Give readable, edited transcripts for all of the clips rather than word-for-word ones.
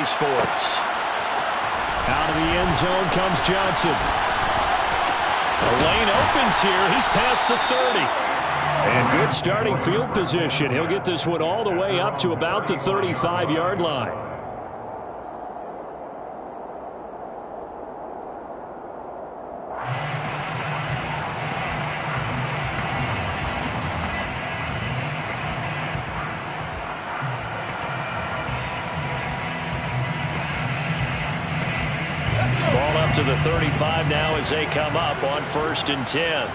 EA Sports. Out of the end zone comes Johnson. The lane opens here. He's past the 30. And good starting field position. He'll get this one all the way up to about the 35-yard line. Ball up to the 35 now as they come up on 1st and 10.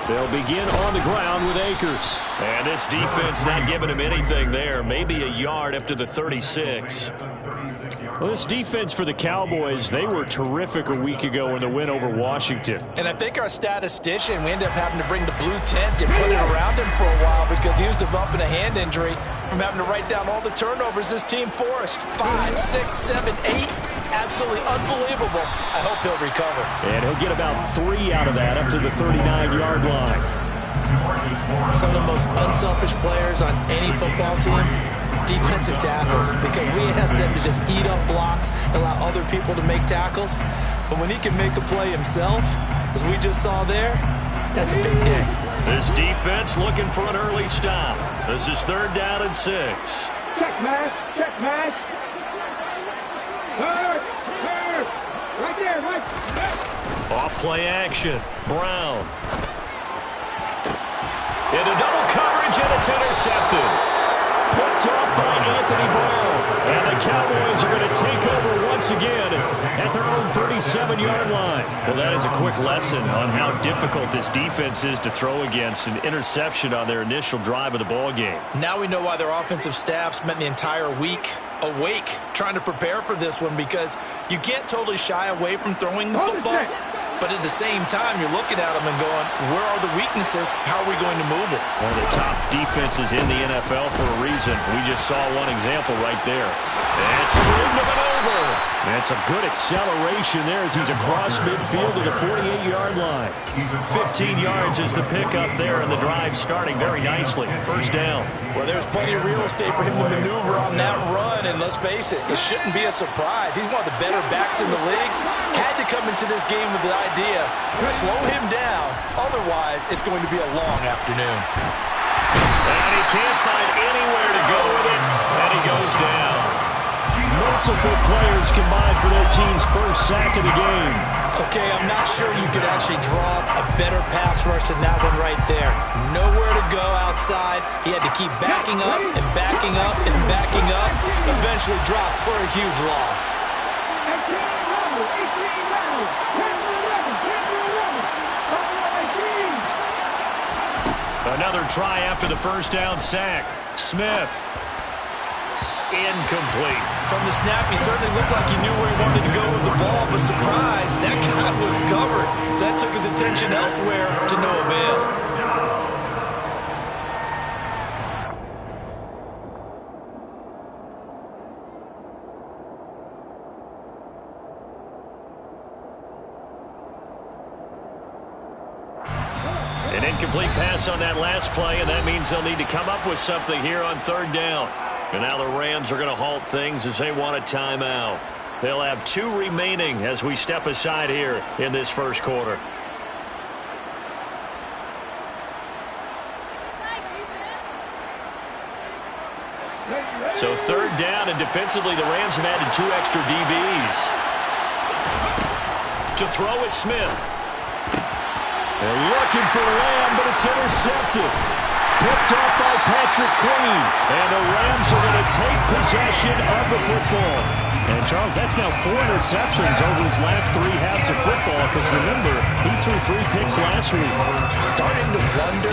They'll begin on the ground with Akers. And this defense not giving him anything there. Maybe a yard up to the 36. Well, this defense for the Cowboys, they were terrific a week ago in the win over Washington. And I think our statistician, we ended up having to bring the blue tent and put it around him for a while because he was developing a hand injury from having to write down all the turnovers this team forced. 5, 6, 7, 8. Absolutely unbelievable. I hope he'll recover. And he'll get about 3 out of that up to the 39-yard line. Some of the most unselfish players on any football team, defensive tackles, because we ask them to just eat up blocks and allow other people to make tackles. But when he can make a play himself, as we just saw there, that's a big day. This defense looking for an early stop. This is 3rd down and 6. Check mash, check mash. Right there, right. Off play action. Brown. Into double coverage, and it's intercepted. Picked off by Anthony Brown. And the Cowboys are going to take over once again at their own 37-yard line. Well, that is a quick lesson on how difficult this defense is to throw against. An interception on their initial drive of the ball game. Now we know why their offensive staff spent the entire week awake trying to prepare for this one, because you can't totally shy away from throwing the football. But at the same time, you're looking at them and going, where are the weaknesses? How are we going to move it? One of the top defenses in the NFL for a reason. We just saw one example right there. And it's rigged of it over. That's a good acceleration there as he's across midfield to the 48-yard line. 15 yards is the pickup there, and the drive starting very nicely. 1st down. Well, there's plenty of real estate for him to maneuver on that run, and let's face it, it shouldn't be a surprise. He's one of the better backs in the league. Had to come into this game with the idea, slow him down, otherwise it's going to be a long afternoon. And he can't find anywhere to go with it, and he goes down. Multiple players combined for their team's first sack of the game. Okay, I'm not sure you could actually draw a better pass rush than that one right there. Nowhere to go outside. He had to keep backing up and backing up and backing up. Eventually dropped for a huge loss. Another try after the 1st down sack. Smith. Incomplete. From the snap, he certainly looked like he knew where he wanted to go with the ball, but surprise, that guy was covered. So that took his attention elsewhere to no avail. An incomplete pass on that last play, and that means they'll need to come up with something here on 3rd down. And now the Rams are going to halt things as they want a timeout. They'll have 2 remaining as we step aside here in this 1st quarter. So 3rd down, and defensively the Rams have added 2 extra DBs. To throw is Smith. They're looking for Lamb, but it's intercepted. Picked off by Patrick Queen. And the Rams are going to take possession of the football. And, Charles, that's now 4 interceptions over his last 3 halves of football. Because, remember, he threw 3 picks last week. Starting to wonder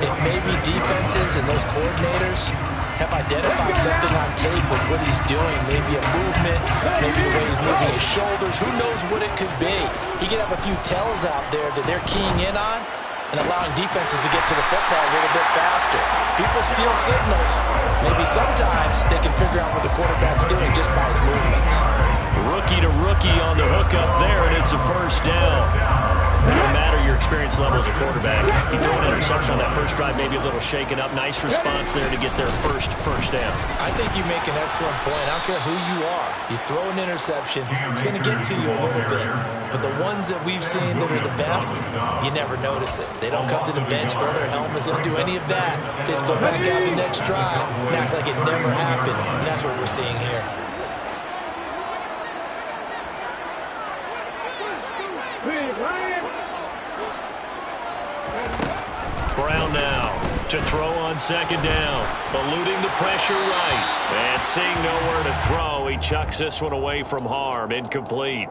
if maybe defenses and those coordinators have identified something on tape with what he's doing. Maybe a movement, maybe the way he's moving his shoulders. Who knows what it could be? He could have a few tells out there that they're keying in on and allowing defenses to get to the football a little bit faster. People steal signals. Maybe sometimes they can figure out what the quarterback's doing just by his movements. Rookie to rookie on the hook up there, and it's a 1st down. No matter your experience level as a quarterback. He threw an interception on that first drive, maybe a little shaken up. Nice response there to get their first down. I think you make an excellent point. I don't care who you are. You throw an interception, it's going to get to you a little bit. But the ones that we've seen that are the best, you never notice it. They don't come to the bench, throw their helmets, they don't do any of that. They just go back out the next drive and act like it never happened. And that's what we're seeing here. Brown now to throw on second down. Eluding the pressure right. And seeing nowhere to throw, he chucks this one away from harm. Incomplete.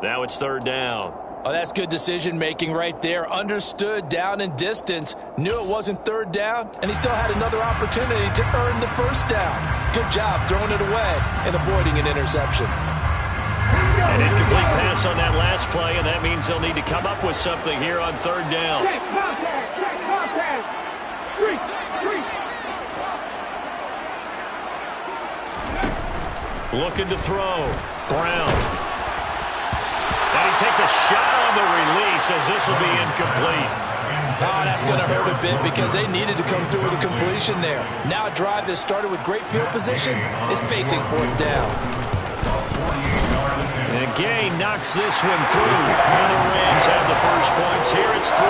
Now it's third down. Oh, that's good decision-making right there. Understood down and distance. Knew it wasn't third down, and he still had another opportunity to earn the first down. Good job throwing it away and avoiding an interception. An incomplete pass on that last play, and that means they'll need to come up with something here on third down. Check contact. Check contact. Street. Looking to throw. Brown. And he takes a shot on the release as this will be incomplete. Oh, that's going to hurt a bit because they needed to come through with a completion there. Now a drive that started with great field position is facing fourth down. And Gay knocks this one through. And the Rams have the first points here. It's 3-0.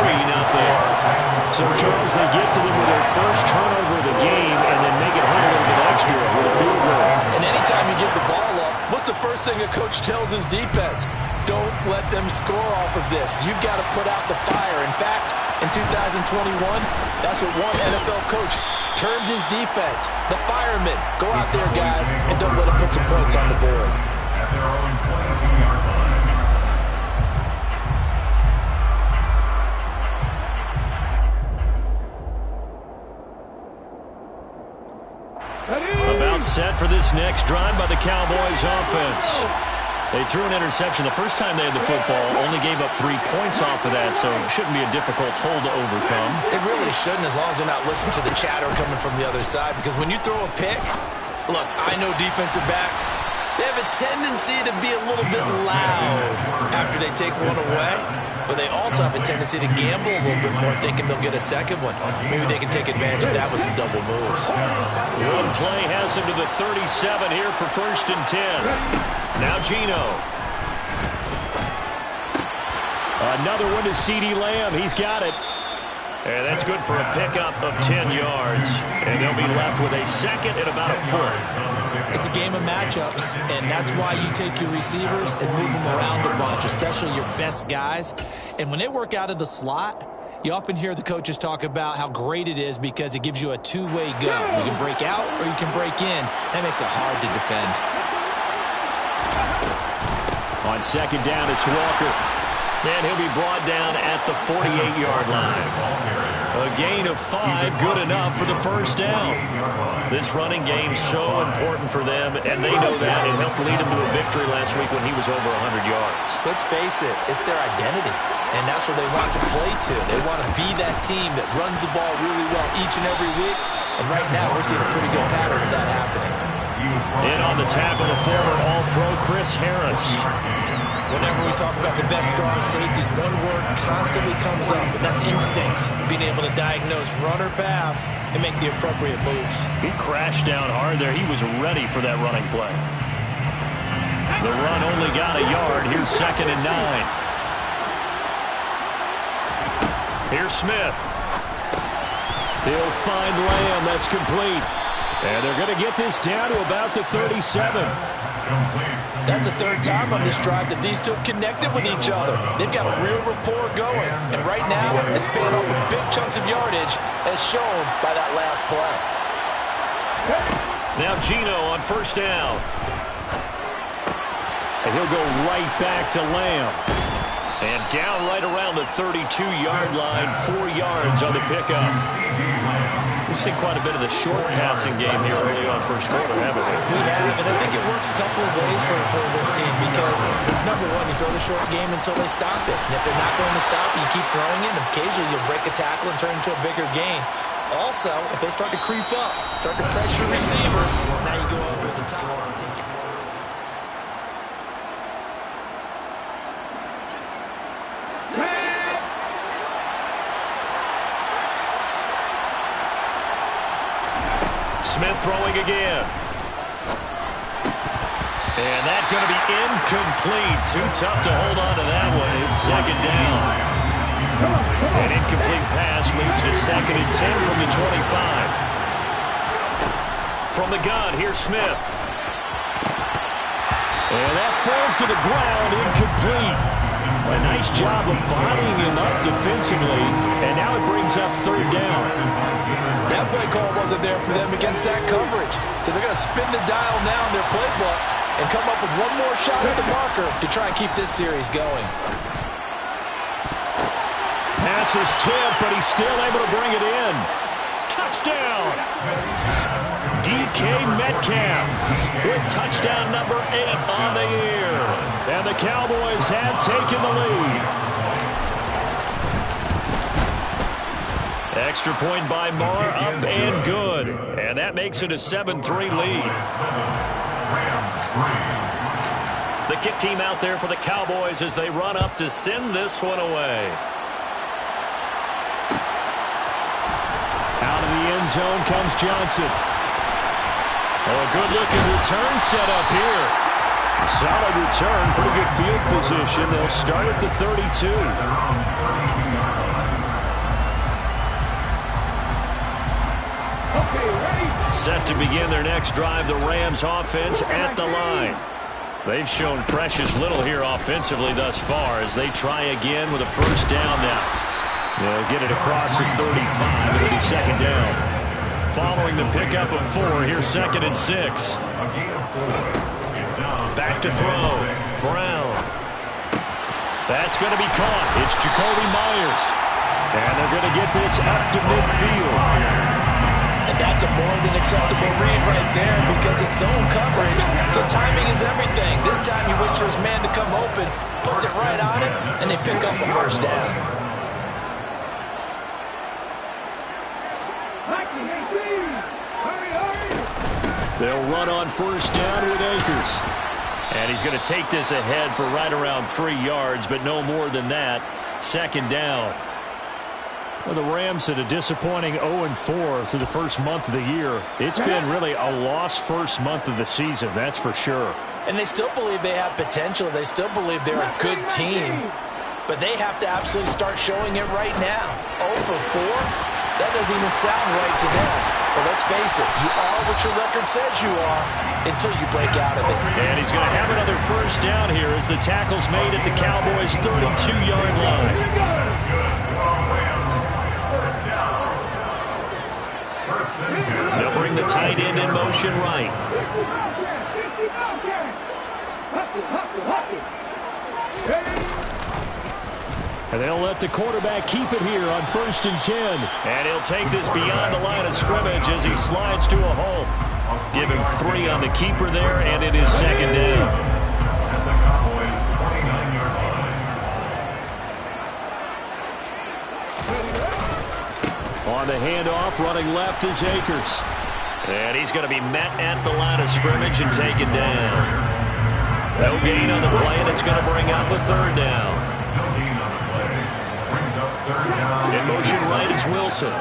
So, Charles, they get to them with their first turnover of the game and then make it hurt a little bit extra with a field goal. And anytime you give the ball up, what's the first thing a coach tells his defense? Don't let them score off of this. You've got to put out the fire. In fact, in 2021, that's what one NFL coach termed his defense. The firemen. Go out there, guys, and don't let them put some points on the board. At their own 22-yard line. About set for this next drive by the Cowboys offense. They threw an interception the first time they had the football, only gave up 3 points off of that, so it shouldn't be a difficult hole to overcome. It really shouldn't, as long as they're not listening to the chatter coming from the other side, because when you throw a pick, look, I know defensive backs, they have a tendency to be a little bit loud after they take one away, but they also have a tendency to gamble a little bit more, thinking they'll get a second one. Maybe they can take advantage of that with some double moves. One play has him to the 37 here for 1st and 10. Now Geno. Another one to CeeDee Lamb. He's got it. And that's good for a pickup of 10 yards. And they'll be left with a second and about a foot. It's a game of matchups, and that's why you take your receivers and move them around a bunch, especially your best guys. And when they work out of the slot, you often hear the coaches talk about how great it is because it gives you a two-way go. You can break out or you can break in. That makes it hard to defend. On second down, it's Walker. And he'll be brought down at the 48-yard line. A gain of 5, good enough for the first down. This running game so important for them, and they know that. It helped lead them to a victory last week when he was over 100 yards. Let's face it, it's their identity, and that's what they want to play to. They want to be that team that runs the ball really well each and every week, and right now we're seeing a pretty good pattern of that happening. In on the tackle, the former All-Pro Chris Harris. Whenever we talk about the best strong safeties, one word constantly comes up, and that's instincts. Being able to diagnose run or pass and make the appropriate moves. He crashed down hard there. He was ready for that running play. The run only got a yard. Here's 2nd and 9. Here's Smith. He'll find Lamb. That's complete. And they're going to get this down to about the 37. That's the third time on this drive that these two have connected with each other. They've got a real rapport going. And right now, it's paying off with big chunks of yardage, as shown by that last play. Now Geno on 1st down. And he'll go right back to Lamb. And down right around the 32-yard line, 4 yards on the pickup. We've seen quite a bit of the short passing game here early on first quarter, haven't we? We have, and I think it works a couple of ways for this team because, number one, you throw the short game until they stop it. And if they're not going to stop it, you keep throwing it, and occasionally you'll break a tackle and turn it into a bigger gain. Also, if they start to creep up, start to pressure receivers, now you go over the top. Smith throwing again. And that's going to be incomplete. Too tough to hold on to that one. It's second down. An incomplete pass leads to 2nd and 10 from the 25. From the gun, here's Smith. And that falls to the ground, incomplete. A nice job of bodying him up defensively, and now it brings up 3rd down. That play call wasn't there for them against that coverage. So they're going to spin the dial now in their playbook and come up with one more shot at the marker to try and keep this series going. Pass is tipped, but he's still able to bring it in. Touchdown! DK Metcalf with touchdown number 8 on the year. And the Cowboys have taken the lead. Extra point by Marr, up and good. And that makes it a 7-3 lead. The kick team out there for the Cowboys as they run up to send this one away. Out of the end zone comes Johnson. Oh, a good-looking return set up here. Solid return, pretty good field position. They'll start at the 32. Set to begin their next drive, the Rams offense at the line. They've shown precious little here offensively thus far as they try again with a 1st down now. They'll get it across the 35. It'll be 2nd down. Following the pickup of 4, here's 2nd and 6. Back to throw. Brown. That's going to be caught. It's Jacoby Myers. And they're going to get this up to midfield. And that's a more than acceptable read right there because it's zone coverage. So timing is everything. This time he waits for his man to come open, puts it right on him, and they pick up a 1st down. They'll run on 1st down with Akers. And he's going to take this ahead for right around 3 yards, but no more than that. 2nd down. Well, the Rams had a disappointing 0-4 through the first month of the year. It's been really a lost first month of the season, that's for sure. And they still believe they have potential. They still believe they're a good team. But they have to absolutely start showing it right now. 0-4? That doesn't even sound right to them. But let's face it, you are what your record says you are until you break out of it. And he's going to have another 1st down here as the tackle's made at the Cowboys' 32-yard line. They'll bring the tight end in motion right. And they'll let the quarterback keep it here on 1st and 10. And he'll take this beyond the line of scrimmage as he slides to a halt. Give him 3 on the keeper there, and it is 2nd down. At the Cowboys' 29-yard line. On the handoff, running left is Akers. And he's going to be met at the line of scrimmage and taken down. No gain on the play, and it's going to bring up a 3rd down. No gain on the play. Brings up 3rd down. In motion right is Wilson.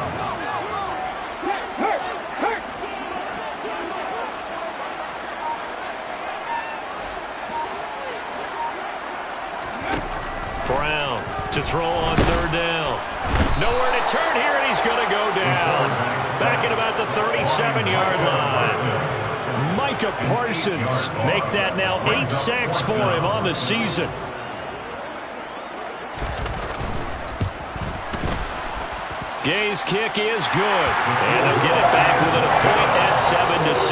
Brown to throw on 3rd down. Nowhere to turn here, and he's going to go down. Back at about the 37-yard line. Micah Parsons make that now 8 sacks for him on the season. Gay's kick is good. And they'll get it back within a point at 7-6.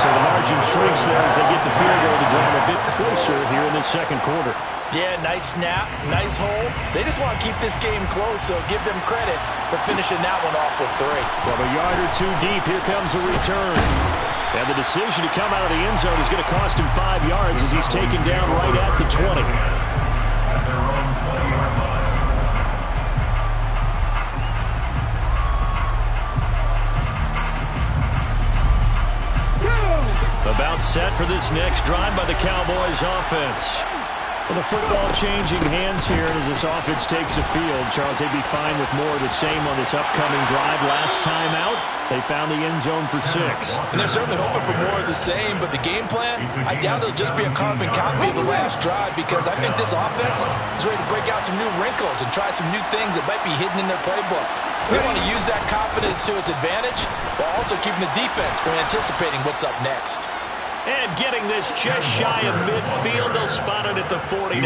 So the margin shrinks there as they get the field goal to draw them a bit closer here in the 2nd quarter. Yeah, nice snap, nice hold. They just want to keep this game close, so give them credit for finishing that one off with 3. From a yard or 2 deep, here comes the return. And the decision to come out of the end zone is going to cost him 5 yards as he's taken down right at the 20. At their own 20-yard line. About set for this next drive by the Cowboys offense. Well, the football changing hands here as this offense takes the field. Charles, they'd be fine with more of the same on this upcoming drive. Last time out, they found the end zone for 6. And they're certainly hoping for more of the same, but the game plan, I doubt it'll just be a carbon copy of the last drive, because I think this offense is ready to break out some new wrinkles and try some new things that might be hidden in their playbook. They want to use that confidence to its advantage while also keeping the defense from anticipating what's up next. And getting this just shy of midfield, they'll spot it at the 49.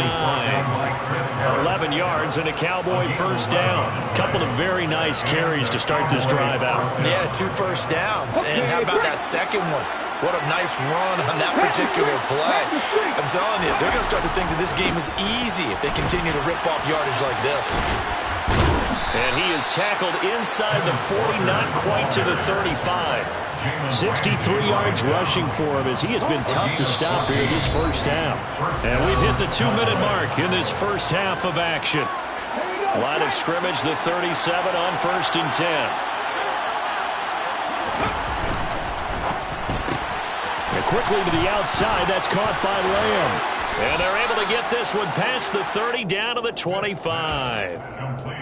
11 yards and a Cowboy first down. Couple of very nice carries to start this drive out. Yeah, 2 first downs. And how about that second one? What a nice run on that particular play. I'm telling you, they're going to start to think that this game is easy if they continue to rip off yardage like this. And he is tackled inside the 40, not quite to the 35. 63 yards rushing for him as he has been tough to stop here this first half. And we've hit the 2-minute mark in this first half of action. Line of scrimmage, the 37 on 1st and 10. And quickly to the outside, that's caught by Lamb. And they're able to get this one past the 30 down to the 25.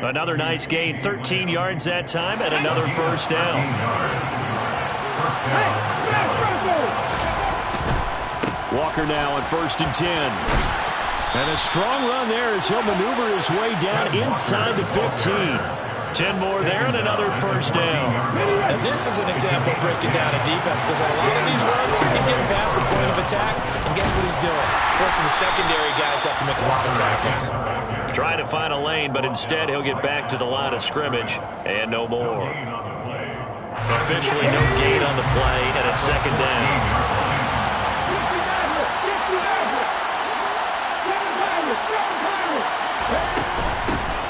Another nice gain, 13 yards that time, and another first down. Walker now on 1st and 10. And a strong run there as he'll maneuver his way down inside the 15. 10 more there and another first down. And this is an example of breaking down a defense, because on a lot of these runs, he's getting past the point of attack, and guess what he's doing? Forcing the secondary guys to have to make a lot of tackles. Trying to find a lane, but instead he'll get back to the line of scrimmage, and no more. Officially no gain on the play, and it's 2nd down.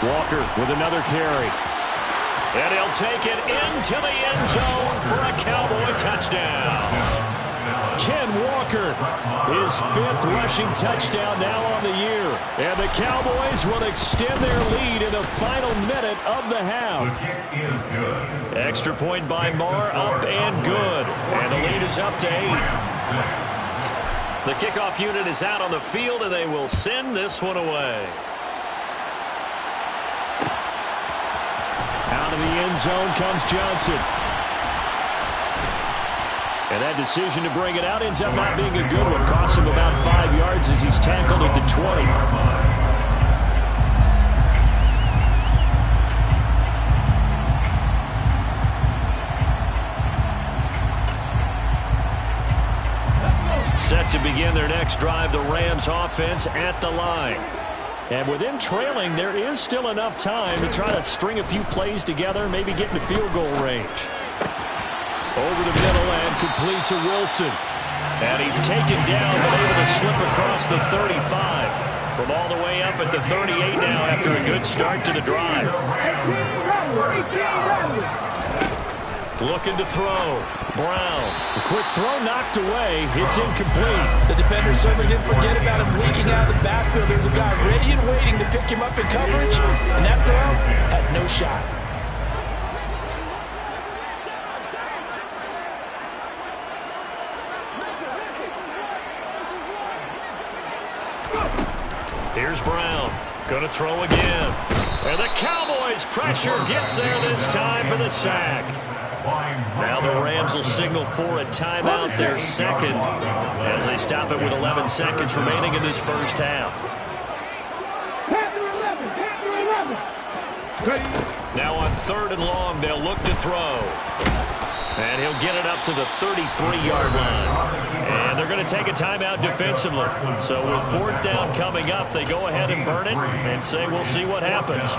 Walker with another carry. And he'll take it into the end zone for a Cowboy touchdown. Ken Walker, his 5th rushing touchdown now on the year. And the Cowboys will extend their lead in the final minute of the half. The kick is good. Extra point by Marr, up and good. And the lead is up to 8. The kickoff unit is out on the field, and they will send this one away. Out of the end zone comes Johnson. And that decision to bring it out ends up not being a good one. Costs him about 5 yards as he's tackled at the 20. Set to begin their next drive, the Rams offense at the line. And with them trailing, there is still enough time to try to string a few plays together, maybe get into field goal range. Over the middle and complete to Wilson. And he's taken down, but able to slip across the 35. From all the way up at the 38 now after a good start to the drive. Looking to throw. Brown. The quick throw knocked away. It's incomplete. The defender certainly didn't forget about him leaking out of the backfield. There's a guy ready and waiting to pick him up in coverage, and that throw had no shot. Here's Brown. Going to throw again. And the Cowboys' pressure gets there this time for the sack. Now the Rams will signal for a timeout, their 2nd, as they stop it with 11 seconds remaining in this first half. Now on 3rd and long, they'll look to throw. And he'll get it up to the 33-yard line. And they're going to take a timeout defensively. So with 4th down coming up, they go ahead and burn it and say we'll see what happens.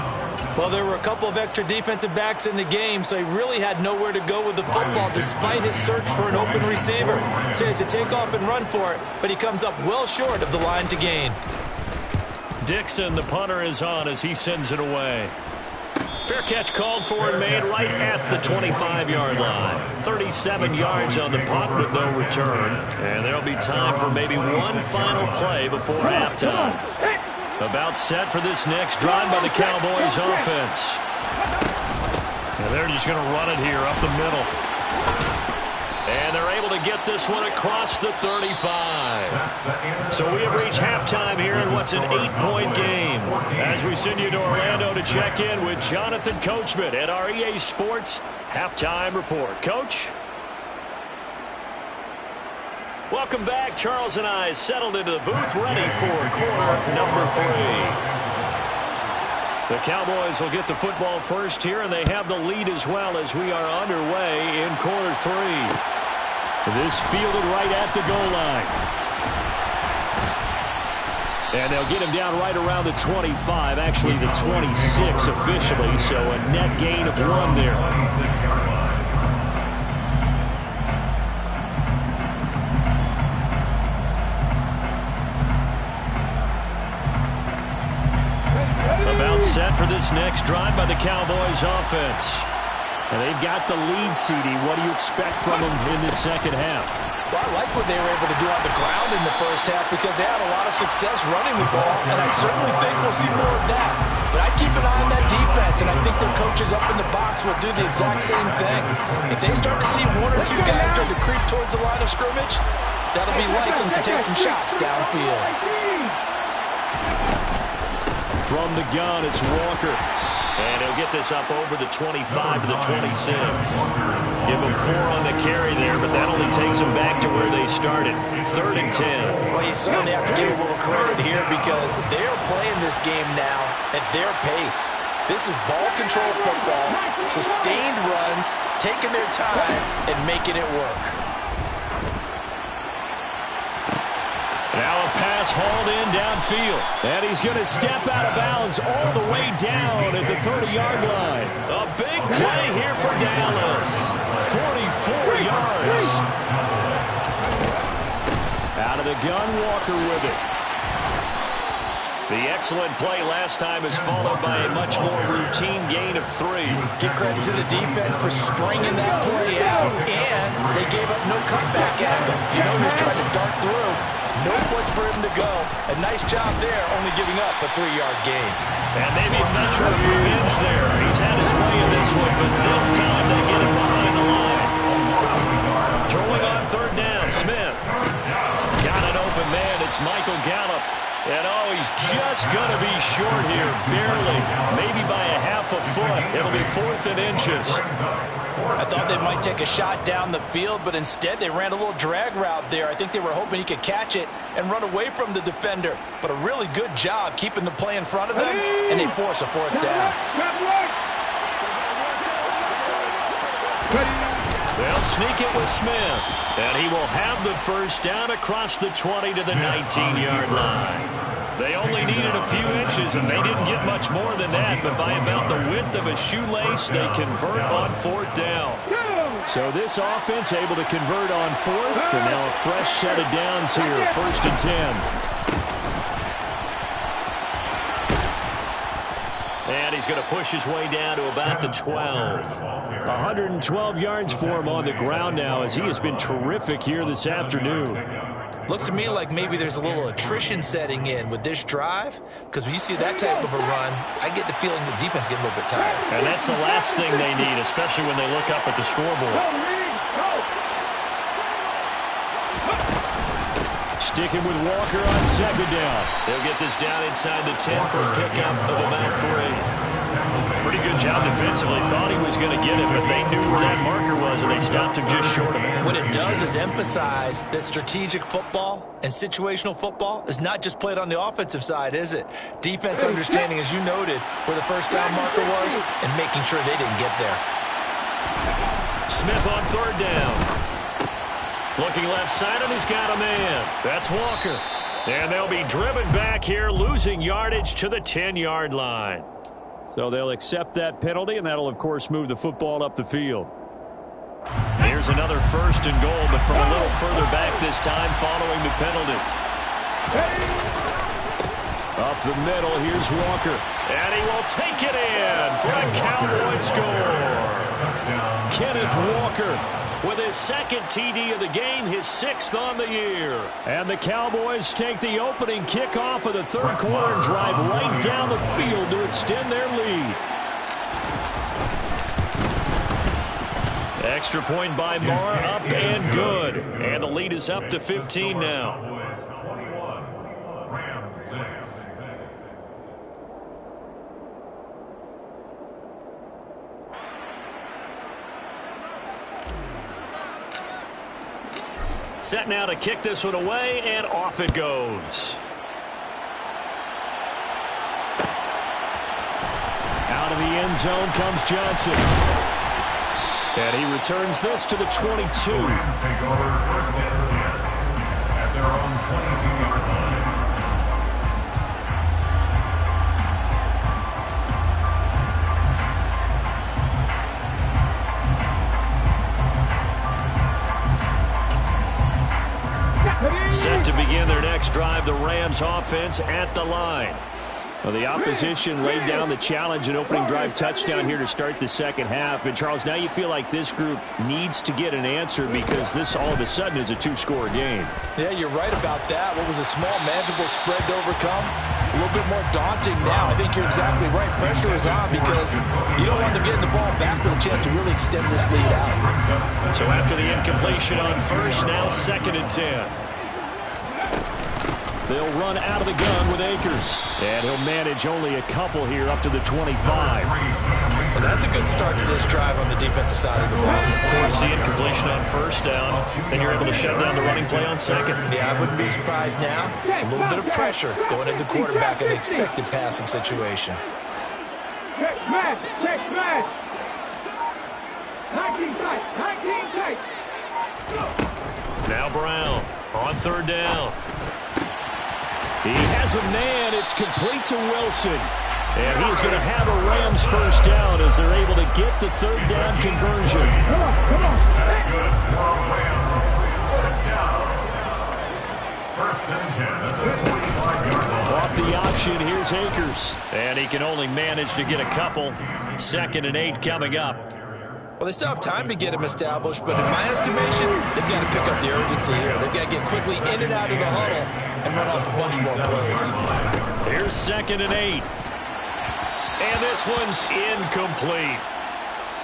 Well, there were a couple of extra defensive backs in the game, so he really had nowhere to go with the football despite his search for an open receiver. So he has to take off and run for it, but he comes up well short of the line to gain. Dixon, the punter, is on as he sends it away. Fair catch called for and made right at the 25-yard line. 37 yards on the punt with no return. And there'll be time for maybe one final play before halftime. About set for this next drive by the Cowboys offense. And they're just going to run it here up the middle. And they're able to get this one across the 35. So we have reached halftime here in what's an 8-point game. As we send you to Orlando to check in with Jonathan Coachman at our EA Sports Halftime Report. Coach? Welcome back. Charles and I settled into the booth, ready for quarter number 3. The Cowboys will get the football first here, and they have the lead as well as we are underway in quarter 3. This fielded right at the goal line. And they'll get him down right around the 25, actually the 26 officially, so a net gain of 1 there. About set for this next drive by the Cowboys offense. And they've got the lead, CD. What do you expect from them in this second half? Well, I like what they were able to do on the ground in the first half because they had a lot of success running the ball, and I certainly think we'll see more of that. But I'd keep an eye on that defense, and I think their coaches up in the box will do the exact same thing. If they start to see 1 or 2 guys start to creep towards the line of scrimmage, that'll be license to take some shots downfield. From the gun, it's Walker. And he'll get this up over the 25 to the 26. Give him 4 on the carry there, but that only takes them back to where they started. 3rd and 10. Well, you certainly have to give a little credit here because they're playing this game now at their pace. This is ball control football, sustained runs, taking their time, and making it work. Now a pass hauled in downfield. And he's going to step out of bounds all the way down at the 30-yard line. A big play here for Dallas. 44 yards. Out of the gun, Walker with it. The excellent play last time is followed by a much more routine gain of 3. Give credit to the defense for stringing that play out, and they gave up no cutback angle. You know who's trying to dart through. No place for him to go. A nice job there, only giving up a 3-yard gain. And maybe a measure of revenge there. He's had his way in this one, but this time they get him behind the line. Throwing on 3rd down, Smith. Got an open man. It's Michael Gallup. And, oh, he's just going to be short here, barely, maybe by a half a foot. It'll be 4th and inches. I thought they might take a shot down the field, but instead they ran a little drag route there. I think they were hoping he could catch it and run away from the defender. But a really good job keeping the play in front of them, and they force a 4th down. They'll sneak it with Smith, and he will have the first down across the 20 to the 19-yard line. They only needed a few inches, and they didn't get much more than that, but by about the width of a shoelace, they convert on 4th down. So this offense able to convert on 4th, and now a fresh set of downs here, 1st and 10. And he's going to push his way down to about the 12. 112 yards for him on the ground now as he has been terrific here this afternoon. Looks to me like maybe there's a little attrition setting in with this drive, because when you see that type of a run, I get the feeling the defense getting a little bit tired. And that's the last thing they need, especially when they look up at the scoreboard. Sticking with Walker on 2nd down. They'll get this down inside the 10 for a pickup of about 3. Pretty good job defensively. Thought he was going to get it, but they knew where that marker was, and they stopped him just short of it. What it does is emphasize that strategic football and situational football is not just played on the offensive side, is it? Defense understanding, as you noted, where the first down marker was and making sure they didn't get there. Smith on 3rd down. Looking left side, and he's got a man. That's Walker. And they'll be driven back here, losing yardage to the 10-yard line. So they'll accept that penalty, and that'll, of course, move the football up the field. Here's another 1st and goal, but from a little further back this time following the penalty. Up the middle, here's Walker. And he will take it in for a Cowboy score. Kenneth Walker with his 2nd TD of the game, his 6th on the year. And the Cowboys take the opening kickoff of the 3rd quarter and drive right down the field to extend their lead. Extra point by Marr, up and good. And the lead is up to 15 now. Cowboys 21, Rams 6. Set now to kick this one away, and off it goes. Out of the end zone comes Johnson. And he returns this to the 22. Rams take over 1st and 10 at their own 22-yard line. Set to begin their next drive, the Rams offense at the line. Well, the opposition laid down the challenge and opening drive touchdown here to start the second half. And, Charles, now you feel like this group needs to get an answer because this all of a sudden is a two-score game. Yeah, you're right about that. What was a small, manageable spread to overcome, a little bit more daunting now. I think you're exactly right. Pressure is on because you don't want them getting the ball back with a chance to really extend this lead out. So after the incompletion on first, now 2nd and 10. They'll run out of the gun with Akers. And he'll manage only a couple here up to the 25. Well, that's a good start to this drive on the defensive side of the ball. Force the incompletion on first down. Then you're able to shut down the running play on second. Yeah, I wouldn't be surprised now. A little bit of pressure going into the quarterback in the expected passing situation. Check smash. Check smash. 19 tight. 19 tight. Now Brown on 3rd down. He has a man. It's complete to Wilson. And he's going to have a Rams first down as they're able to get the 3rd down conversion. Come on. That's good for Rams. 1st down. 1st and 10 at the 45-yard line. Off the option, here's Akers. And he can only manage to get a couple. 2nd and 8 coming up. Well, they still have time to get him established, but in my estimation, they've got to pick up the urgency here. They've got to get quickly in and out of the huddle and run off a bunch more plays. Here's 2nd and 8. And this one's incomplete.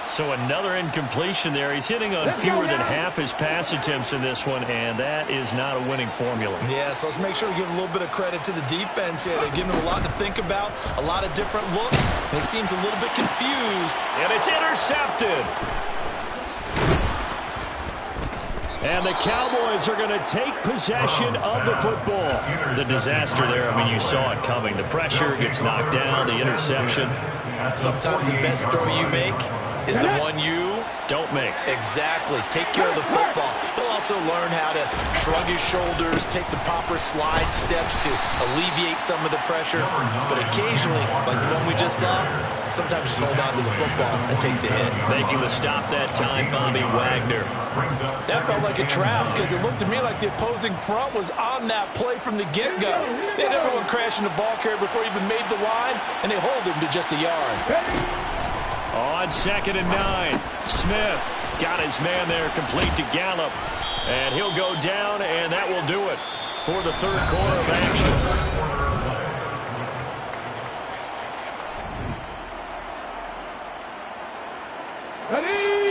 So another incompletion there. He's hitting on fewer than half his pass attempts in this one, and that is not a winning formula. Yeah, so let's make sure we give a little bit of credit to the defense here. They've given him a lot to think about, a lot of different looks, and he seems a little bit confused. And it's intercepted. And the Cowboys are going to take possession of the football. The disaster there, I mean, you saw it coming. The pressure gets knocked down, the interception. Sometimes the best throw you make is the one you don't make. Exactly. Take care of the football. He'll also learn how to shrug his shoulders, take the proper slide steps to alleviate some of the pressure. But occasionally, like the one we just saw, sometimes just hold on to the football and take the hit. Making the stop that time, Bobby Wagner. That felt like a trap because it looked to me like the opposing front was on that play from the get-go. They had everyone crashing the ball carrier before he even made the line, and they hold him to just a yard. On 2nd and 9, Smith got his man there complete to Gallup. And he'll go down, and that will do it for the 3rd quarter of action.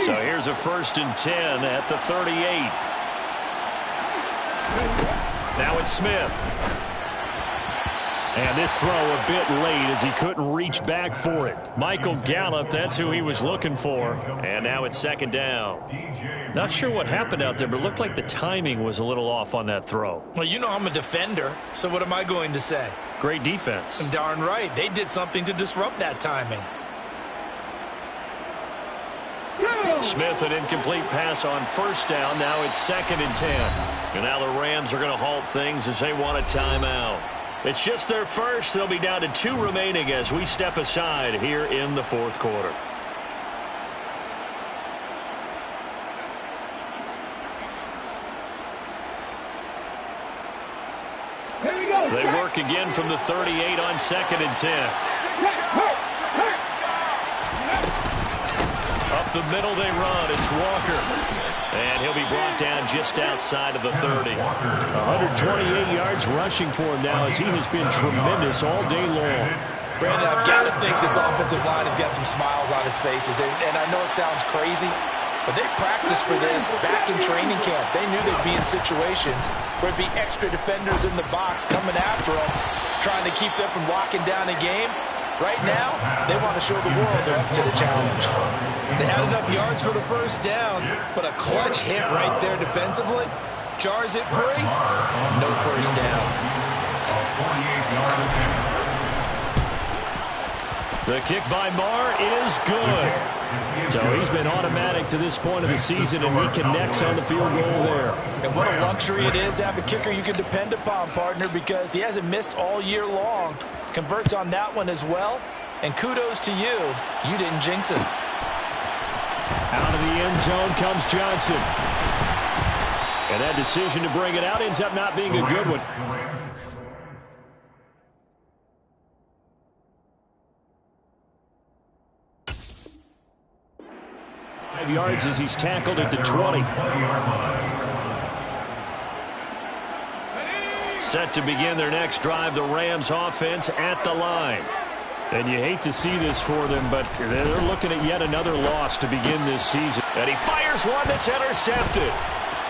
So here's a 1st and 10 at the 38. Now it's Smith. And this throw a bit late as he couldn't reach back for it. Michael Gallup, that's who he was looking for. And now it's 2nd down. Not sure what happened out there, but it looked like the timing was a little off on that throw. Well, you know I'm a defender, so what am I going to say? Great defense. Darn right. They did something to disrupt that timing. Smith, an incomplete pass on 1st down. Now it's 2nd and 10. And now the Rams are going to halt things as they want a timeout. It's just their first. They'll be down to 2 remaining as we step aside here in the 4th quarter. They work again from the 38 on 2nd and 10. Up the middle they run. It's Walker. And he'll be brought down just outside of the 30. 128 yards rushing for him now as he has been tremendous all day long. Brandon, I've got to think this offensive line has got some smiles on its faces. And I know it sounds crazy, But they practiced for this back in training camp. They knew they'd be in situations where it'd be extra defenders in the box coming after them, trying to keep them from locking down a game. Right now, they want to show the world they're up to the challenge. They had enough yards for the first down, but a clutch hit right there defensively jars it free. No first down. The kick by Marr is good. So he's been automatic to this point of the season, and he connects on the field goal there. And what a luxury it is to have a kicker you can depend upon, partner, because he hasn't missed all year long. Converts on that one as well. And kudos to you. You didn't jinx him. Out of the end zone comes Johnson. And that decision to bring it out ends up not being a good one. 5 yards as he's tackled at the 20. Set to begin their next drive, the Rams offense at the line. And you hate to see this for them, but they're looking at yet another loss to begin this season. And he fires one that's intercepted.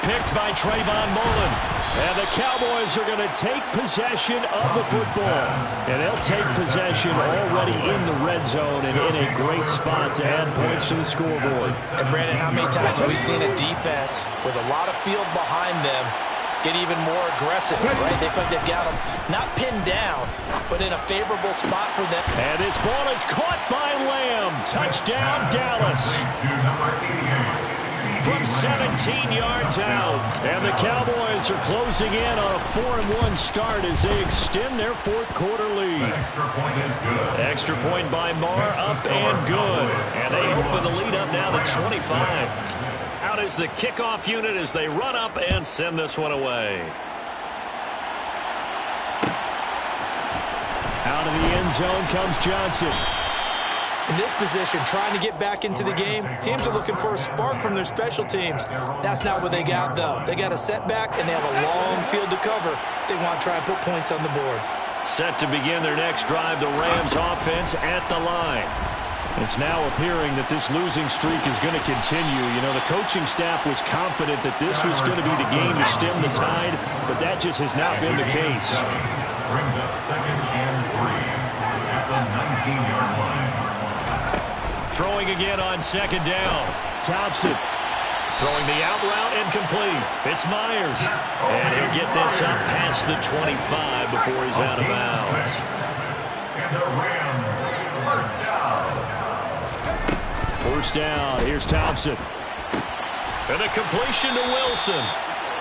Picked by Trayvon Mullen. And the Cowboys are going to take possession of the football. And they'll take possession already in the red zone and in a great spot to add points to the scoreboard. And Brandon, how many times have we seen a defense with a lot of field behind them get even more aggressive, right? They feel like they've got them not pinned down, but in a favorable spot for them. And this ball is caught by Lamb. Touchdown, Dallas. From 17 yards out. And the Cowboys are closing in on a 4-1 start as they extend their fourth quarter lead. Extra point is good. Extra point by Marr, up and good. And they open the lead up now to 25. Out is the kickoff unit as they run up and send this one away. Out of the end zone comes Johnson. In this position, trying to get back into the game, teams are looking for a spark from their special teams. That's not what they got, though. They got a setback, and they have a long field to cover if they want to try and put points on the board. Set to begin their next drive, the Rams offense at the line. It's now appearing that this losing streak is going to continue. You know, the coaching staff was confident that this was going to be the game to stem the tide, but that just has not been the case. Brings up 2nd and 3 at the 19-yard line. Throwing again on 2nd down. Thompson throwing the out route incomplete. It's Myers. And he'll get this up past the 25 before he's out of bounds. And the Rams, first down. First down. Here's Thompson. And a completion to Wilson.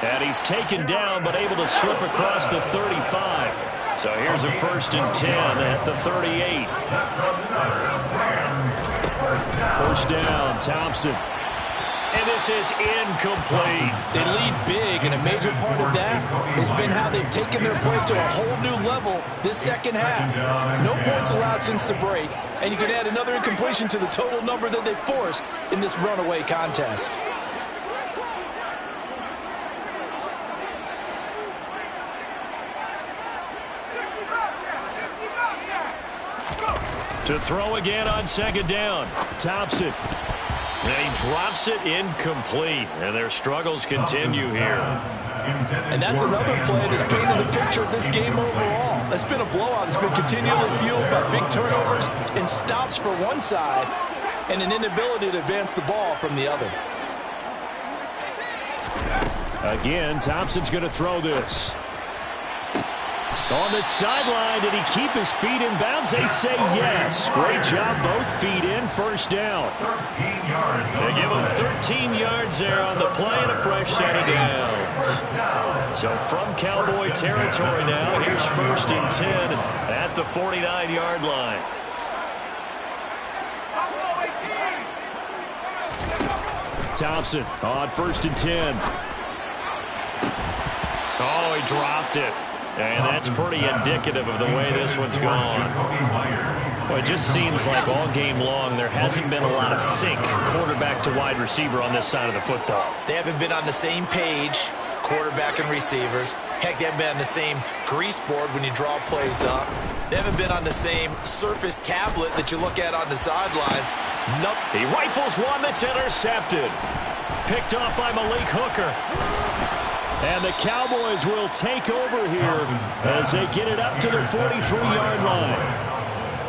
And he's taken down but able to slip across the 35. So here's a 1st and 10 at the 38. That's another Rams First down, Thompson. And this is incomplete. They lead big, and a major part of that has been how they've taken their play to a whole new level this second half. No points allowed since the break, and you can add another incompletion to the total number that they forced in this runaway contest. To throw again on 2nd down. Thompson. And he drops it incomplete. And their struggles continue here. And that's another play that's painted the picture of this game overall. It's been a blowout. It's been continually fueled by big turnovers and stops for one side and an inability to advance the ball from the other. Again, Thompson's going to throw this. On the sideline, did he keep his feet in bounds? They say yes. Great job, both feet in, first down. 13 yards. They give him 13 yards there on the play and a fresh set of downs. So from Cowboy territory now, here's 1st and 10 at the 49-yard line. Thompson on 1st and 10. Oh, he dropped it. And that's pretty indicative of the way this one's gone. Well, it just seems like all game long there hasn't been a lot of sync quarterback to wide receiver on this side of the football. They haven't been on the same page, quarterback and receivers. Heck, they haven't been on the same grease board when you draw plays up. They haven't been on the same surface tablet that you look at on the sidelines. Nope. He rifles one that's intercepted. picked off by Malik Hooker. And the Cowboys will take over here as they get it up to the 43-yard line.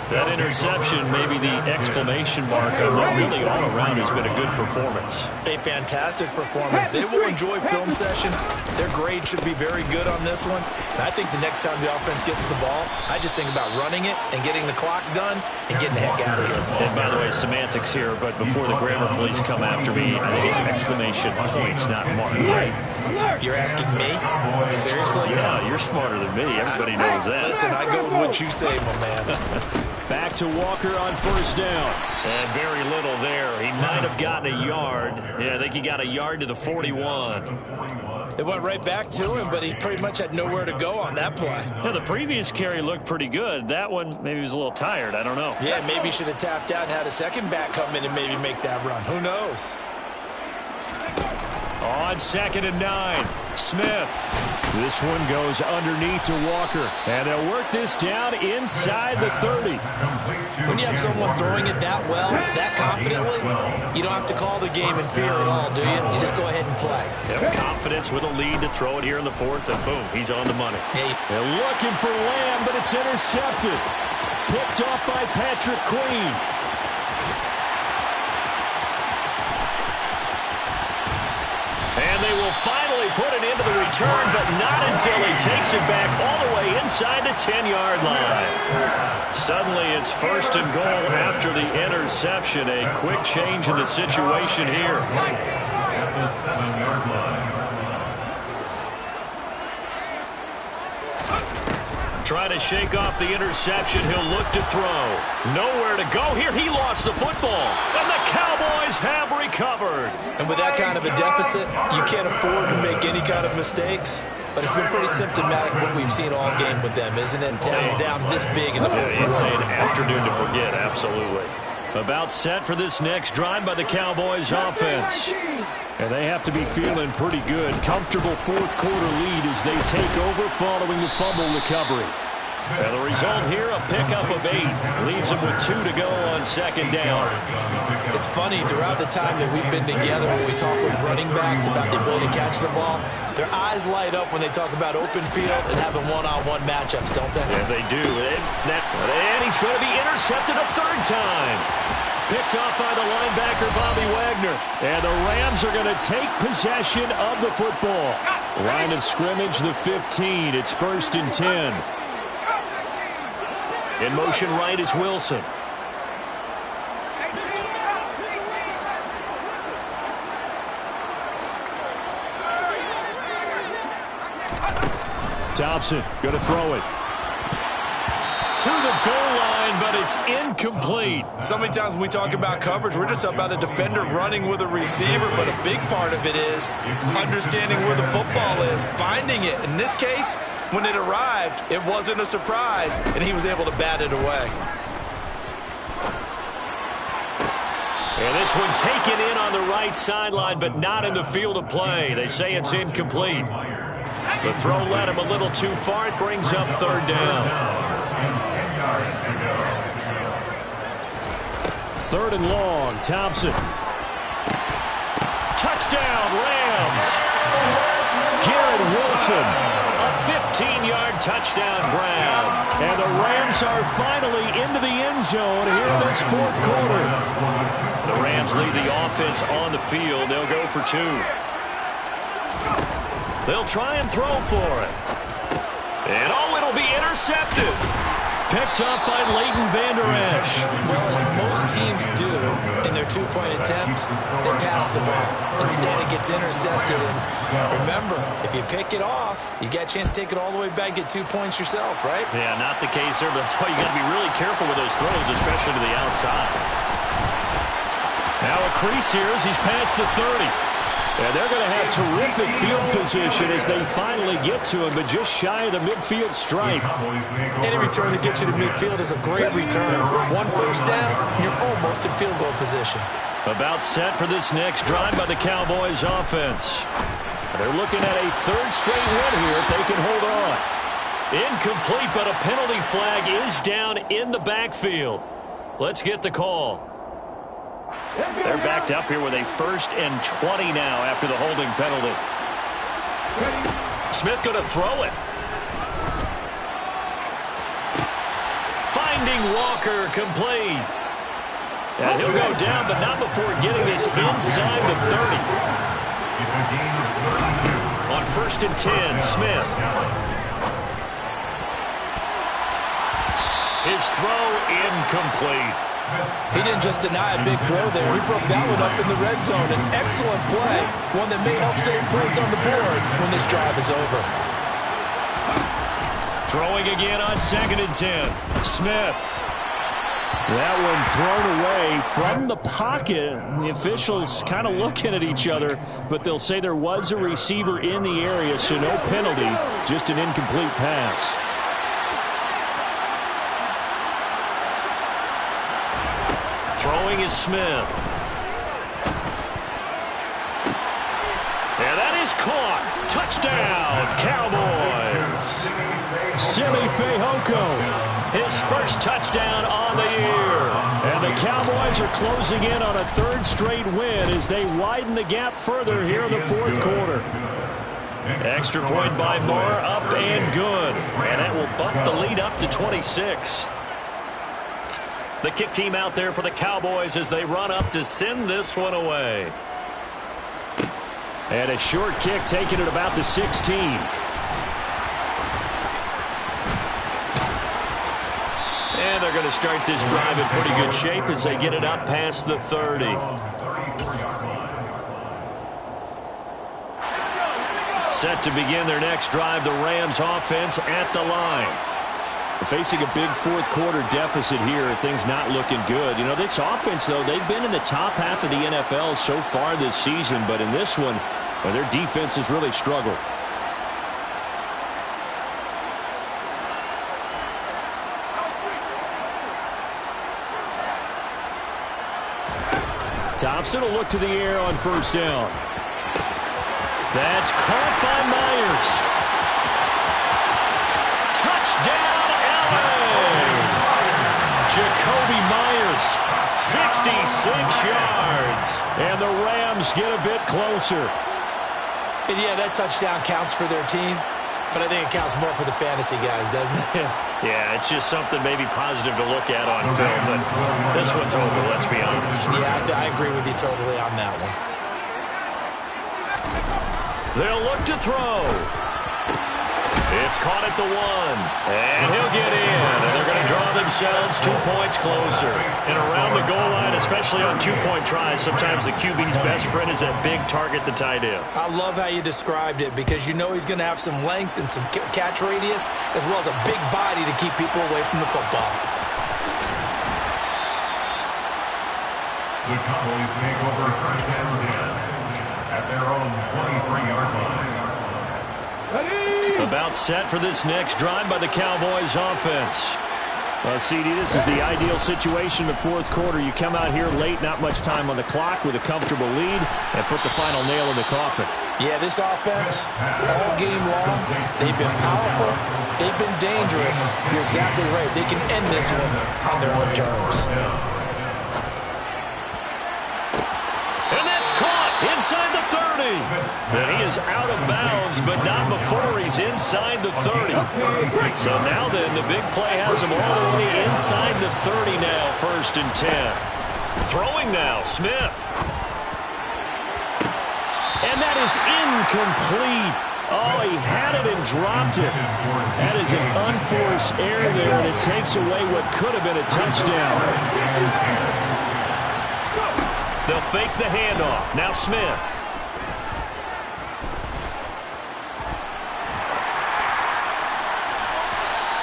That interception, maybe the exclamation mark on what really all around has been a good performance. A fantastic performance. They will enjoy film session. Their grade should be very good on this one. And I think the next time the offense gets the ball, I just think about running it and getting the clock done and getting the heck out of here. And by the way, semantics here, but before the grammar police come after me, I think it's exclamation points, not mark, right? You're asking me? Seriously? Yeah, you're smarter than me. Everybody knows that. Listen, I go with what you say, my man. Back to Walker on first down. And very little there. He might have gotten a yard. Yeah, I think he got a yard to the 41. It went right back to him, but he pretty much had nowhere to go on that play. Yeah, the previous carry looked pretty good. That one, maybe he was a little tired. I don't know. Yeah, maybe he should have tapped out and had a second back come in and maybe make that run. Who knows? On 2nd and 9, Smith. This one goes underneath to Walker. And they'll work this down inside the 30. When you have someone throwing it that well, that confidently, you don't have to call the game in fear at all, do you? You just go ahead and play. Have confidence with a lead to throw it here in the 4th, and boom, he's on the money. Hey. They're looking for Lamb, but it's intercepted. Picked off by Patrick Queen. And they will finally put it into the return, but not until he takes it back all the way inside the 10-yard line. Suddenly it's 1st and goal after the interception. A quick change in the situation here. At the 7-yard line. Trying to shake off the interception. He'll look to throw. Nowhere to go here. He lost the football. And the Cowboys have recovered. And with that kind of a deficit, you can't afford to make any kind of mistakes. But it's been pretty symptomatic of what we've seen all game with them, isn't it? Down this big in the fourth quarter. It's an afternoon to forget, absolutely. About set for this next drive by the Cowboys offense. And they have to be feeling pretty good. Comfortable fourth quarter lead as they take over following the fumble recovery. And the result here, a pickup of 8. Leaves them with 2 to go on 2nd down. It's funny, throughout the time that we've been together, when we talk with running backs about the ability to catch the ball, their eyes light up when they talk about open field and having one-on-one matchups, don't they? Yeah, they do. And he's going to be intercepted a 3rd time. Picked off by the linebacker, Bobby Wagner. And the Rams are going to take possession of the football. Line of scrimmage, the 15. It's 1st and 10. In motion right is Wilson. Thompson going to throw it. To the goal line, but it's incomplete. So many times when we talk about coverage, we're just about a defender running with a receiver, but a big part of it is understanding where the football is, finding it. In this case, when it arrived, it wasn't a surprise, and he was able to bat it away. And this one taken in on the right sideline, but not in the field of play. They say it's incomplete. The throw led him a little too far. It brings up 3rd down. 3rd and long, Thompson. Touchdown, Rams. Garrett Wilson. A 15-yard touchdown grab. And the Rams are finally into the end zone here in this 4th quarter. The Rams lead the offense on the field. They'll go for 2. They'll try and throw for it. And it'll be intercepted. Picked up by Leighton Vander Esch. Well, as most teams do in their two-point attempt, they pass the ball. Instead, it gets intercepted. And remember, if you pick it off, you get a chance to take it all the way back, get 2 points yourself, right? Yeah, not the case there, but that's why you got to be really careful with those throws, especially to the outside. Now a crease here as he's past the 30. And they're going to have terrific field position as they finally get to him, but just shy of the midfield stripe. Any return that gets you to midfield is a great return. 1 first down, you're almost in field goal position. About set for this next drive by the Cowboys offense. They're looking at a 3rd straight win here if they can hold on. Incomplete, but a penalty flag is down in the backfield. Let's get the call. They're backed up here with a 1st and 20 now after the holding penalty. Smith going to throw it. Finding Walker, complete. And he'll go down, but not before getting this inside the 30. On 1st and 10, Smith. His throw incomplete. He didn't just deny a big throw there. He broke that one up in the red zone. An excellent play. One that may help save points on the board when this drive is over. Throwing again on 2nd and 10. Smith. That one thrown away from the pocket. The officials kind of looking at each other, but they'll say there was a receiver in the area, so no penalty, just an incomplete pass. Throwing is Smith. And that is caught. Touchdown, Cowboys. Simi Fehoko. His first touchdown on the year. And the Cowboys are closing in on a 3rd straight win as they widen the gap further here in the 4th quarter. Extra point by Moore, up and good. And that will bump the lead up to 26. The kick team out there for the Cowboys as they run up to send this one away. And a short kick taken at about the 16. And they're going to start this drive in pretty good shape as they get it up past the 30. Set to begin their next drive, the Rams offense at the line. Facing a big 4th quarter deficit here, things not looking good. You know, this offense, though, they've been in the top half of the NFL so far this season, but in this one, well, their defense has really struggled. Thompson will look to the air on 1st down. That's caught by Myers. Touchdown, LA! Jakobi Myers, 66 yards. And the Rams get a bit closer. And yeah, that touchdown counts for their team, but I think it counts more for the fantasy guys, doesn't it? Yeah, it's just something maybe positive to look at on film, but this one's over, let's be honest. Yeah, I agree with you totally on that one. They'll look to throw. It's caught at the 1, and he'll get in, and they're going to draw themselves 2 points closer. And around the goal line, especially on 2-point tries, sometimes the QB's best friend is that big target, the tight end. I love how you described it because you know he's going to have some length and some catch radius as well as a big body to keep people away from the football. The Cowboys make over 1st and 10 at their own 23-yard line. About set for this next drive by the Cowboys offense. Well, CD, this is the ideal situation in the 4th quarter. You come out here late, not much time on the clock with a comfortable lead, and put the final nail in the coffin. Yeah, this offense, all game long, they've been powerful, they've been dangerous. You're exactly right. They can end this one on their own terms. And that's caught inside the 30. And he is out of bounds, but not before he's inside the 30. So now then, the big play has him all the way inside the 30 now, 1st and 10. Throwing now, Smith. And that is incomplete. Oh, he had it and dropped it. That is an unforced error there, and it takes away what could have been a touchdown. They'll fake the handoff. Now Smith.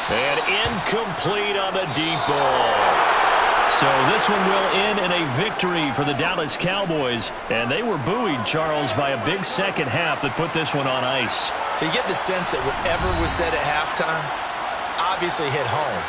And incomplete on the deep ball. So this one will end in a victory for the Dallas Cowboys. And they were buoyed, Charles, by a big second half that put this one on ice. So you get the sense that whatever was said at halftime obviously hit home.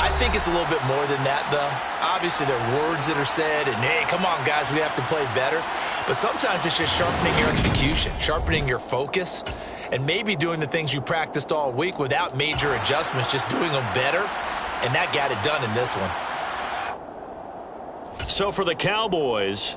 I think it's a little bit more than that, though. Obviously, there are words that are said, and, hey, come on, guys, we have to play better. But sometimes it's just sharpening your execution, sharpening your focus, and maybe doing the things you practiced all week without major adjustments, just doing them better. And that got it done in this one. So for the Cowboys,